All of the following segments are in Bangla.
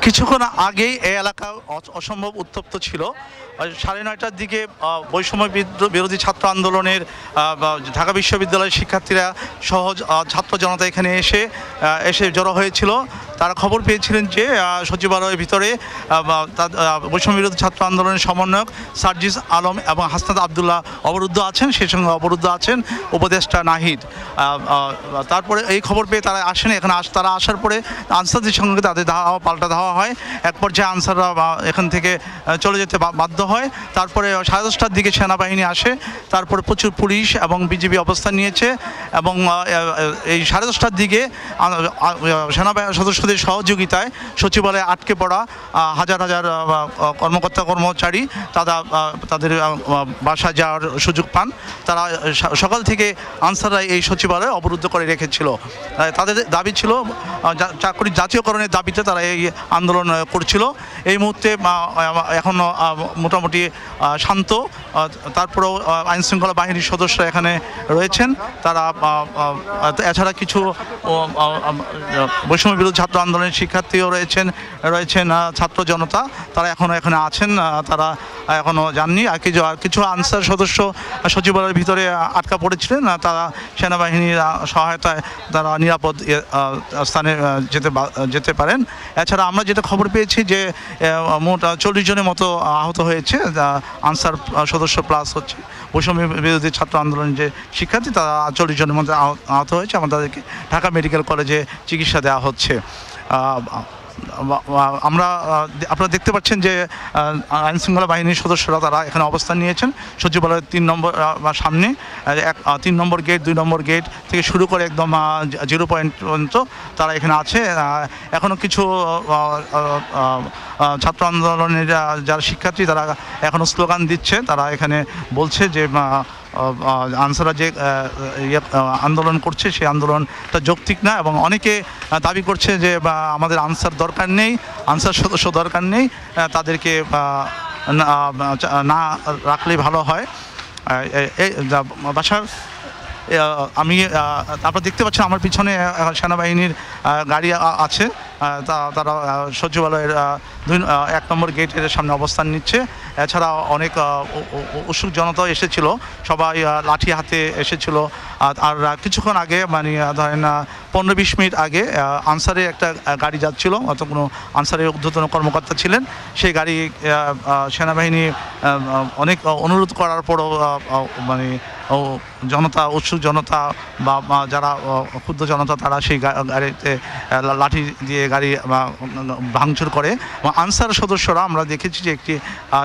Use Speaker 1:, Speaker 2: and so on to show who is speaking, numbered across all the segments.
Speaker 1: কিছুক্ষণ আগেই এই এলাকা অসম্ভব উত্তপ্ত ছিল। 9:30টার দিকে বৈষম্য বিরোধী ছাত্র আন্দোলনের ঢাকা বিশ্ববিদ্যালয়ের শিক্ষার্থীরা সহ ছাত্র জনতা এখানে এসে জড়ো হয়েছিল। তারা খবর পেয়েছিলেন যে সচিবালয়ের ভিতরে বৈষম্য বিরোধী ছাত্র আন্দোলনের সমন্বয়ক সার্জিস আলম এবং হাসনাত আবদুল্লাহ অবরুদ্ধ আছেন, সেই সঙ্গে অবরুদ্ধ আছেন উপদেষ্টা নাহিদ। তারপরে এই খবর পেয়ে তারা আসেন এখানে। তারা আসার পরে আনসারদের সঙ্গে তাদের পাল্টা ধাওয়া হয়। এক পর্যায়ে আনসাররা এখান থেকে চলে যেতে বাধ্য হয়। তারপরে 10:30টার দিকে সেনাবাহিনী আসে। তারপরে প্রচুর পুলিশ এবং বিজিবি অবস্থান নিয়েছে এবং এই 10:30টার দিকে সেনাবাহিনী সদস্যদের সহযোগিতায় সচিবালয়ে আটকে পড়া হাজার হাজার কর্মচারী তাদের বাসা যাওয়ার সুযোগ পান। তারা সকাল থেকে আনসাররা এই সচিবালয় অবরুদ্ধ করে রেখেছিল। তাদের দাবি ছিল চাকরি জাতীয়করণের দাবিতে তারা এই আন্দোলন করছিল। এই মুহূর্তে এখনও মোটামুটি শান্ত। তারপরেও আইনশৃঙ্খলা বাহিনীর সদস্যরা এখানে রয়েছেন। তারা এছাড়া কিছু বৈষম্য বিরোধী ছাত্র আন্দোলনের শিক্ষার্থীও রয়েছেন ছাত্র জনতা, তারা এখনও এখানে আছেন। তারা এখনও যাননি। আর কিছু আনসার সদস্য সচিবালয়ের ভিতরে আটকা পড়েছিলেন। তারা সেনাবাহিনীর সহায়তায় তারা নিরাপদ স্থানে যেতে পারেন। এছাড়া আমরা যেটা খবর পেয়েছি যে মোট 40 জনের মতো আহত হয়েছে। আনসার সদস্য প্লাস হচ্ছে বৈষম্য বিরোধী ছাত্র আন্দোলনের যে শিক্ষার্থী, তারা 40 জনের মধ্যে আহত হয়েছে এবং তাদেরকে ঢাকা মেডিকেল কলেজে চিকিৎসা দেওয়া হচ্ছে। আপনারা দেখতে পাচ্ছেন যে আইনশৃঙ্খলা বাহিনীর সদস্যরা তারা এখানে অবস্থান নিয়েছেন সচিবালয়ের 3 নম্বর সামনে। 3 নম্বর গেট, 2 নম্বর গেট থেকে শুরু করে একদম 0 পয়েন্ট পর্যন্ত তারা এখানে আছে। এখনও কিছু ছাত্র আন্দোলনের যারা শিক্ষার্থী তারা এখনও স্লোগান দিচ্ছে। তারা এখানে বলছে যে আনসাররা যে আন্দোলন করছে সেই আন্দোলনটা যৌক্তিক না এবং অনেকে দাবি করছে যে আমাদের আনসার দরকার নেই, আনসার সদস্য দরকার নেই, তাদেরকে না রাখলেই ভালো হয়। বাসার আপনারা দেখতে পাচ্ছেন আমার পিছনে সেনাবাহিনীর গাড়ি আছে। তারা সচিবালয়ের 1 নম্বর গেটের সামনে অবস্থান নিচ্ছে। এছাড়া অনেক উৎসুক জনতাও এসেছিল, সবাই লাঠি হাতে এসেছিল। আর কিছুক্ষণ আগে মানে ধরেন 15-20 মিনিট আগে আনসারের একটা গাড়ি যাচ্ছিল, অত কোনো আনসারের ঊর্ধ্বতন কর্মকর্তা ছিলেন। সেই গাড়ি সেনাবাহিনী অনেক অনুরোধ করার পরও মানে জনতা, উৎসুক জনতা বা যারা ক্ষুদ্র জনতা তারা সেই গাড়িতে লাঠি দিয়ে গাড়ি ভাঙচুর করে। এবং আনসার সদস্যরা আমরা দেখেছি যে একটি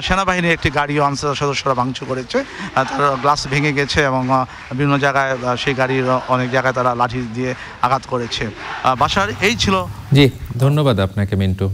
Speaker 1: সেনাবাহিনীর একটি গাড়িও আনসার সদস্যরা ভাঙচুর করেছে। তার গ্লাস ভেঙে গেছে এবং বিভিন্ন জায়গায় সেই গাড়ির অনেক জায়গায় তারা লাঠি দিয়ে আঘাত করেছে। বাসার এই ছিল।
Speaker 2: জি, ধন্যবাদ আপনাকে মিন্টু।